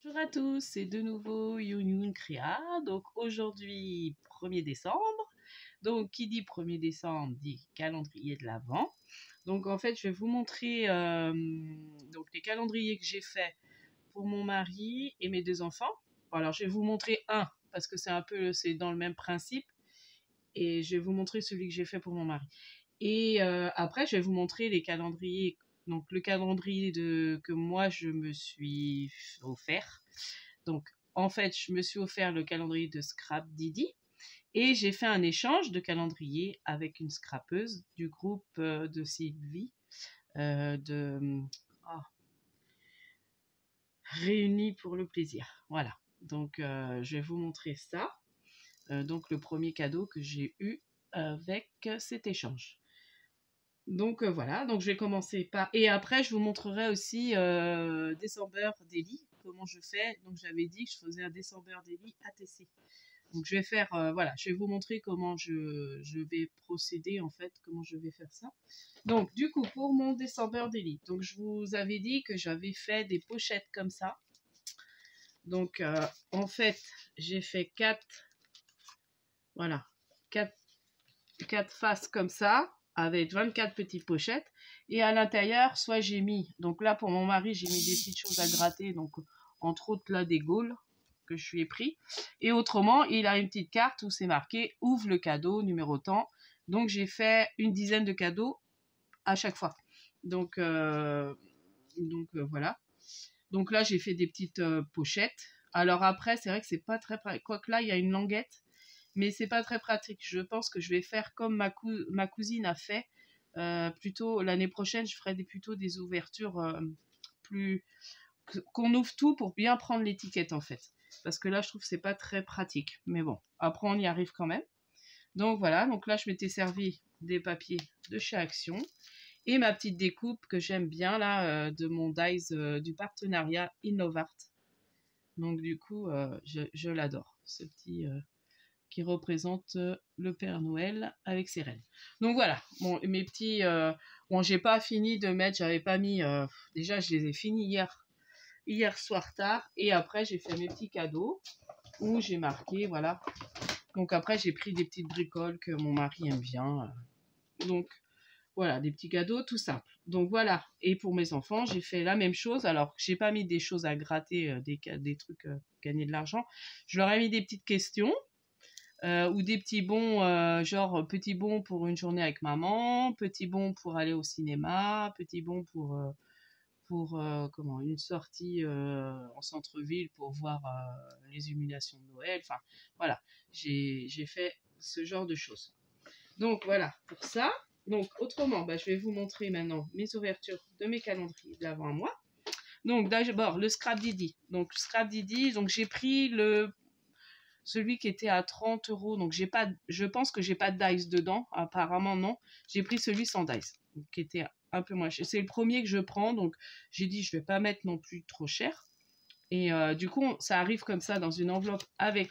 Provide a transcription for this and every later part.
Bonjour à tous, c'est de nouveau Youn Créa. Donc aujourd'hui, 1er décembre. Donc qui dit 1er décembre dit calendrier de l'Avent. Donc en fait, je vais vous montrer donc les calendriers que j'ai faits pour mon mari et mes deux enfants. Bon, alors je vais vous montrer un parce que c'est dans le même principe et je vais vous montrer celui que j'ai fait pour mon mari. Et après, je vais vous montrer les calendriers. Donc le calendrier que moi je me suis offert. Donc en fait, je me suis offert le calendrier de Scrap Didi et j'ai fait un échange de calendrier avec une scrapeuse du groupe de Sylvie de oh, Réunis pour le plaisir. Voilà. Donc je vais vous montrer ça. Donc le premier cadeau que j'ai eu avec cet échange. Donc voilà, donc je vais commencer par... Et après, je vous montrerai aussi December Daily, comment je fais. Donc j'avais dit que je faisais un December Daily ATC. Donc je vais faire, voilà, je vais vous montrer comment je vais procéder en fait, comment je vais faire ça. Donc du coup, pour mon December Daily, donc je vous avais dit que j'avais fait des pochettes comme ça. Donc en fait, j'ai fait voilà, quatre faces comme ça, avec 24 petites pochettes. Et à l'intérieur, soit j'ai mis, donc là pour mon mari, j'ai mis des petites choses à gratter, donc entre autres là des gaules que je lui ai pris. Et autrement, il a une petite carte où c'est marqué ouvre le cadeau numéro tant. Donc j'ai fait une dizaine de cadeaux à chaque fois. Donc voilà. Donc là j'ai fait des petites pochettes. Alors après, c'est vrai que c'est pas très pratique. Quoique là, il y a une languette, mais c'est pas très pratique. Je pense que je vais faire comme ma cousine a fait. Plutôt l'année prochaine, je ferai plutôt des ouvertures plus qu'on ouvre tout pour bien prendre l'étiquette en fait. Parce que là, je trouve que c'est pas très pratique. Mais bon, après on y arrive quand même. Donc voilà, donc là je m'étais servi des papiers de chez Action et ma petite découpe que j'aime bien là de mon dies du partenariat Innovart. Donc du coup, je l'adore, ce petit qui représente le Père Noël avec ses rennes. Donc voilà, bon, mes petits... bon, j'ai pas fini de mettre, j'avais pas mis... déjà, je les ai finis hier soir tard, et après, j'ai fait mes petits cadeaux, où j'ai marqué, voilà. Donc après, j'ai pris des petites bricoles que mon mari aime bien. Donc voilà, des petits cadeaux tout simples. Donc voilà, et pour mes enfants, j'ai fait la même chose. Alors, j'ai pas mis des choses à gratter, des trucs gagner de l'argent. Je leur ai mis des petites questions. Ou des petits bons, genre petits bons pour une journée avec maman, petits bons pour aller au cinéma, petits bons pour comment, une sortie en centre-ville pour voir les illuminations de Noël. Enfin, voilà, j'ai fait ce genre de choses. Donc voilà, pour ça. Donc autrement, bah, je vais vous montrer maintenant mes ouvertures de mes calendriers de l'avant à moi. Donc d'abord, le Scrap Didi. Donc Scrap Didi, donc j'ai pris celui qui était à 30 €. Donc je pense que j'ai pas de dice dedans. Apparemment non. J'ai pris celui sans dice, qui était un peu moins cher. C'est le premier que je prends, donc j'ai dit je vais pas mettre non plus trop cher. Et du coup, ça arrive comme ça dans une enveloppe avec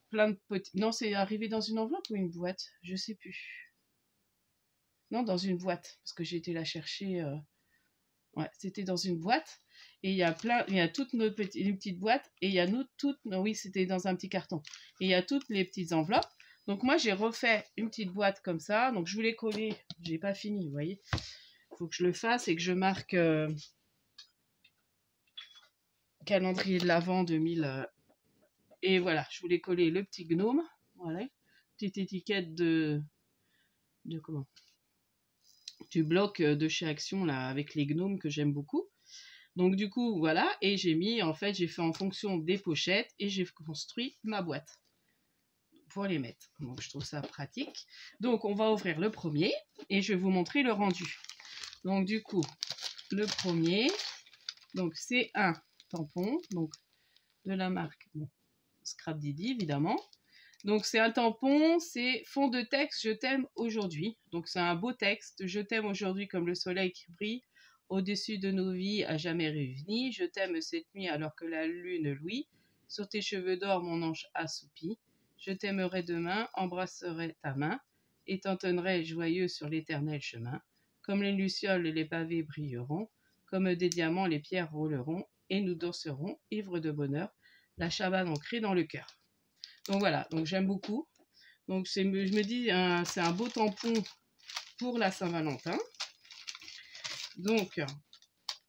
plein de petits... Non, c'est arrivé dans une enveloppe ou une boîte? Je sais plus. Non, dans une boîte, parce que j'ai été la chercher... Ouais, c'était dans une boîte. Et il y a toutes nos les petites boîtes. Et il y a oui, c'était dans un petit carton. Et il y a toutes les petites enveloppes. Donc moi, j'ai refait une petite boîte comme ça. Donc je voulais coller. J'ai pas fini, vous voyez. Il faut que je le fasse et que je marque calendrier de l'Avent 2000. Et voilà, je voulais coller le petit gnome. Voilà. Petite étiquette de comment, du bloc de chez Action là, avec les gnomes que j'aime beaucoup. Donc du coup, voilà, et j'ai fait en fonction des pochettes et j'ai construit ma boîte pour les mettre. Donc je trouve ça pratique. Donc on va ouvrir le premier et je vais vous montrer le rendu. Donc du coup, le premier, donc c'est un tampon, donc de la marque Scrap Didi évidemment. Donc c'est un tampon, c'est fond de texte, je t'aime aujourd'hui. Donc c'est un beau texte, je t'aime aujourd'hui comme le soleil qui brille au-dessus de nos vies à jamais réunies. Je t'aime cette nuit alors que la lune luit. Sur tes cheveux d'or mon ange assoupi. Je t'aimerai demain, embrasserai ta main et t'entonnerai joyeux sur l'éternel chemin. Comme les lucioles les pavés brilleront, comme des diamants les pierres rouleront et nous danserons, ivres de bonheur, la Shabbat ancrée dans le cœur. Donc voilà, donc j'aime beaucoup. Donc je me dis, c'est un beau tampon pour la Saint-Valentin. Donc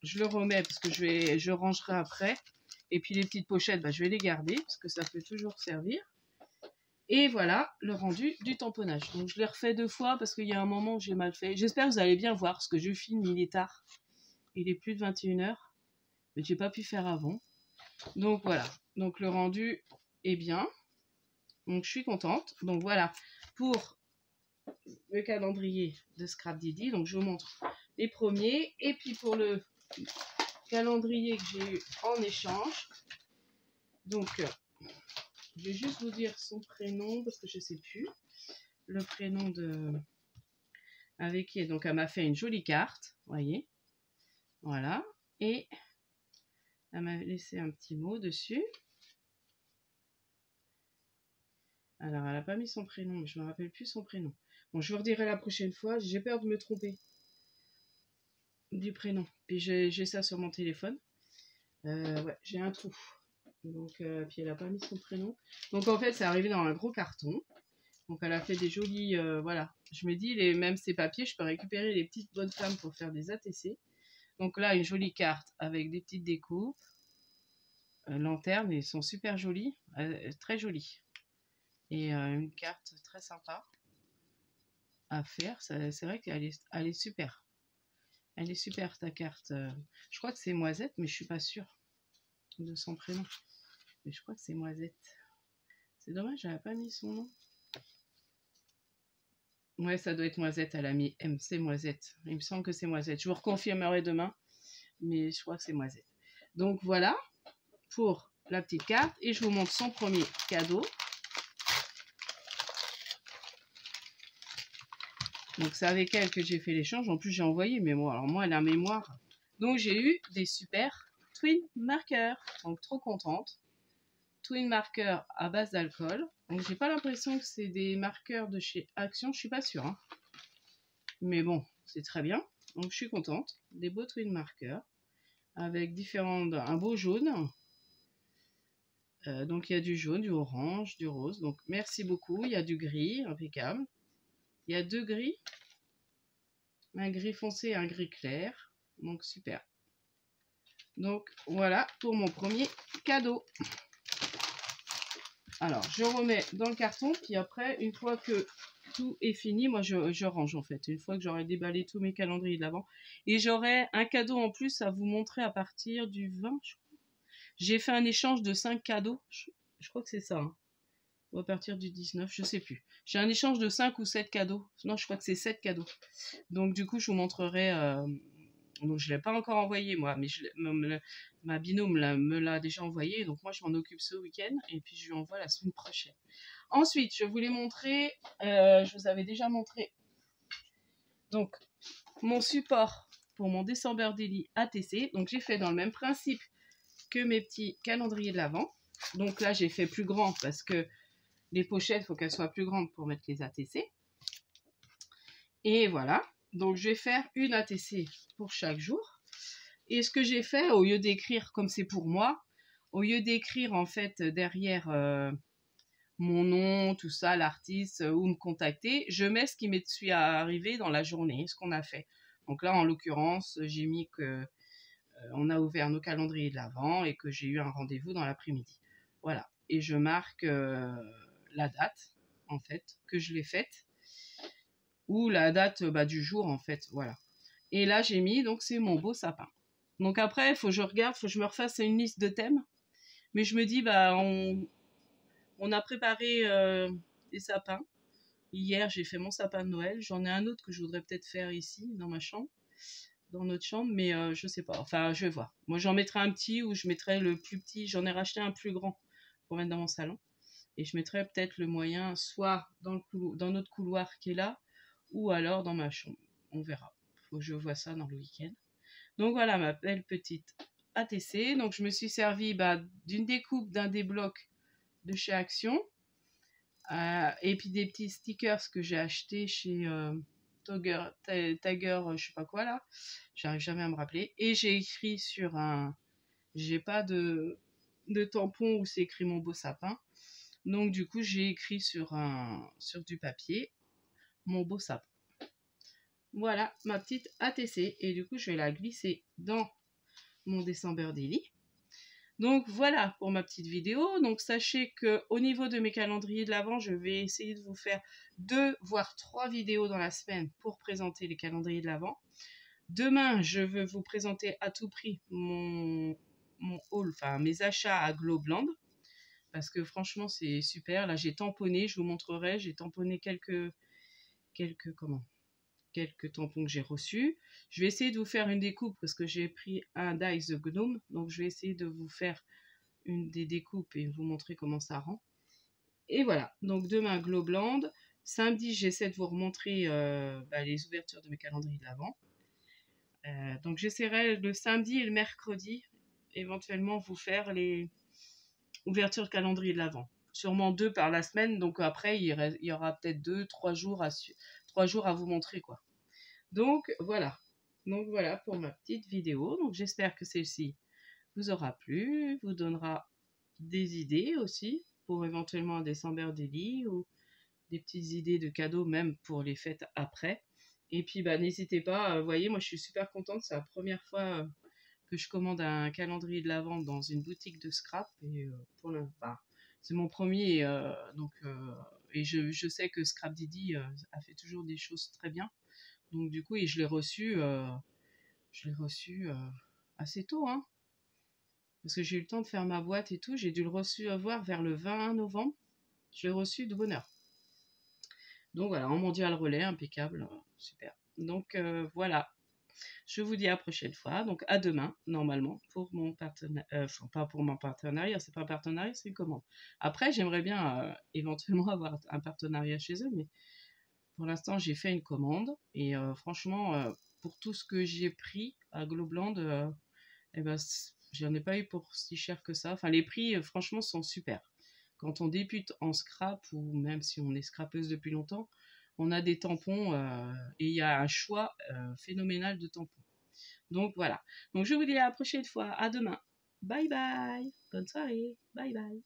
je le remets parce que je rangerai après. Et puis les petites pochettes, bah, je vais les garder parce que ça peut toujours servir. Et voilà le rendu du tamponnage. Donc je l'ai refait 2 fois parce qu'il y a un moment où j'ai mal fait. J'espère que vous allez bien voir parce que je filme, il est tard. Il est plus de 21h. Mais j'ai pas pu faire avant. Donc voilà. Donc le rendu est bien. Donc je suis contente. Donc voilà pour le calendrier de Scrap Didi. Donc je vous montre les premiers. Et puis pour le calendrier que j'ai eu en échange. Donc je vais juste vous dire son prénom parce que je sais plus. Le prénom de... avec qui. Donc elle m'a fait une jolie carte. Vous voyez. Voilà. Et elle m'a laissé un petit mot dessus. Alors, elle n'a pas mis son prénom, mais je ne me rappelle plus son prénom. Bon, je vous redirai la prochaine fois. J'ai peur de me tromper du prénom. Puis j'ai ça sur mon téléphone. Ouais, j'ai un trou. Donc, puis elle n'a pas mis son prénom. Donc, en fait, c'est arrivé dans un gros carton. Donc, elle a fait des jolis... voilà. Je me dis, même ces papiers, je peux récupérer les petites bonnes femmes pour faire des ATC. Donc là, une jolie carte avec des petites découpes. Lanternes, ils sont super jolis. Très jolis. Et une carte très sympa à faire. C'est vrai qu'elle est super. Elle est super ta carte. Je crois que c'est Moisette, mais je suis pas sûre de son prénom. Mais je crois que c'est Moisette. C'est dommage, j'avais pas mis son nom. Ouais, ça doit être Moisette. Elle a mis M. C'est Moisette. Il me semble que c'est Moisette. Je vous reconfirmerai demain, mais je crois que c'est Moisette. Donc voilà pour la petite carte. Et je vous montre son premier cadeau. Donc c'est avec elle que j'ai fait l'échange. En plus j'ai envoyé, mais moi, alors moi elle a mémoire. Donc j'ai eu des super twin markers. Donc trop contente. Twin markers à base d'alcool. Donc j'ai pas l'impression que c'est des marqueurs de chez Action, je suis pas sûre. Hein. Mais bon, c'est très bien. Donc je suis contente. Des beaux twin markers avec un beau jaune. Donc il y a du jaune, du orange, du rose. Donc merci beaucoup. Il y a du gris, impeccable. Il y a 2 gris. Un gris foncé et un gris clair. Donc super. Donc voilà pour mon premier cadeau. Alors je remets dans le carton. Puis après, une fois que tout est fini, moi je range en fait. Une fois que j'aurai déballé tous mes calendriers de l'Avent. Et j'aurai un cadeau en plus à vous montrer à partir du 20. J'ai fait un échange de 5 cadeaux. Je crois que c'est ça. Hein. Ou à partir du 19, je sais plus. J'ai un échange de 5 ou 7 cadeaux. Non, je crois que c'est 7 cadeaux. Donc du coup, je vous montrerai... Donc je ne l'ai pas encore envoyé moi, mais ma binôme me l'a déjà envoyé. Donc moi, je m'en occupe ce week-end. Et puis je lui envoie la semaine prochaine. Ensuite, je voulais montrer... je vous avais déjà montré... Donc, mon support pour mon December Daily ATC. Donc j'ai fait dans le même principe que mes petits calendriers de l'Avent. Donc là, j'ai fait plus grand parce que les pochettes, il faut qu'elles soient plus grandes pour mettre les ATC. Et voilà. Donc, je vais faire une ATC pour chaque jour. Et ce que j'ai fait, au lieu d'écrire comme c'est pour moi, au lieu d'écrire en fait derrière mon nom, tout ça, l'artiste, ou me contacter, je mets ce qui m'est arrivé dans la journée, ce qu'on a fait. Donc là, en l'occurrence, j'ai mis que on a ouvert nos calendriers de l'Avent et que j'ai eu un rendez-vous dans l'après-midi. Voilà. Et je marque la date, en fait, que je l'ai faite, ou la date du jour, en fait, voilà. Et là, j'ai mis, donc c'est mon beau sapin. Donc après, il faut que je regarde, il faut que je me refasse une liste de thèmes. Mais je me dis, on a préparé des sapins. Hier, j'ai fait mon sapin de Noël. J'en ai un autre que je voudrais peut-être faire ici, dans ma chambre, dans notre chambre, mais je sais pas. Enfin, je vais voir. Moi, j'en mettrai un petit ou je mettrai le plus petit. J'en ai racheté un plus grand pour mettre dans mon salon. Et je mettrai peut-être le moyen soit dans notre couloir qui est là, ou alors dans ma chambre. On verra. Faut que je vois ça dans le week-end. Donc voilà ma belle petite ATC. Donc je me suis servi d'une découpe d'un des blocs de chez Action. Et puis des petits stickers que j'ai achetés chez Tiger, je sais pas quoi là. J'arrive jamais à me rappeler. Et j'ai écrit sur un J'ai pas de tampon où c'est écrit mon beau sapin. Donc du coup, j'ai écrit sur du papier mon beau sapin. Voilà ma petite ATC. Et du coup, je vais la glisser dans mon December Daily. Donc voilà pour ma petite vidéo. Donc sachez que au niveau de mes calendriers de l'Avent, je vais essayer de vous faire 2 voire 3 vidéos dans la semaine pour présenter les calendriers de l'Avent. Demain, je veux vous présenter à tout prix mon haul, enfin mes achats à Globland. Parce que franchement, c'est super. Là, j'ai tamponné, je vous montrerai. J'ai tamponné quelques tampons que j'ai reçus. Je vais essayer de vous faire une découpe parce que j'ai pris un Dice de Gnome. Donc, je vais essayer de vous faire une des découpes et vous montrer comment ça rend. Et voilà. Donc, demain, Globland. Samedi, j'essaie de vous remontrer les ouvertures de mes calendriers de l'Avent. Donc, j'essaierai le samedi et le mercredi, éventuellement, vous faire les ouvertures de calendrier de l'Avent. Sûrement 2 par la semaine. Donc, après, il y aura peut-être 3 jours à vous montrer, quoi. Donc voilà pour ma petite vidéo. Donc j'espère que celle-ci vous aura plu, vous donnera des idées aussi pour éventuellement un December Daily ou des petites idées de cadeaux même pour les fêtes après. Et puis n'hésitez pas, vous voyez, moi je suis super contente, c'est la première fois que je commande un calendrier de l'Avent dans une boutique de scrap et c'est mon premier et je sais que Scrap Didi a fait toujours des choses très bien. Donc du coup, je l'ai reçu assez tôt, hein, parce que j'ai eu le temps de faire ma boîte et tout. J'ai dû le recevoir vers le 20 novembre. Je l'ai reçu de bonne heure. Donc voilà, en mondial relais, impeccable, super. Donc voilà, je vous dis à la prochaine fois. Donc à demain, normalement, pour mon partenariat. Enfin, pas pour mon partenariat, c'est pas un partenariat, c'est une commande. Après, j'aimerais bien éventuellement avoir un partenariat chez eux, mais pour l'instant, j'ai fait une commande et franchement, pour tout ce que j'ai pris à Globland, j'en ai pas eu pour si cher que ça. Enfin, les prix, franchement, sont super. Quand on débute en scrap ou même si on est scrapeuse depuis longtemps, on a des tampons et il y a un choix phénoménal de tampons. Donc voilà. Donc je vous dis à la prochaine fois. À demain. Bye bye. Bonne soirée. Bye bye.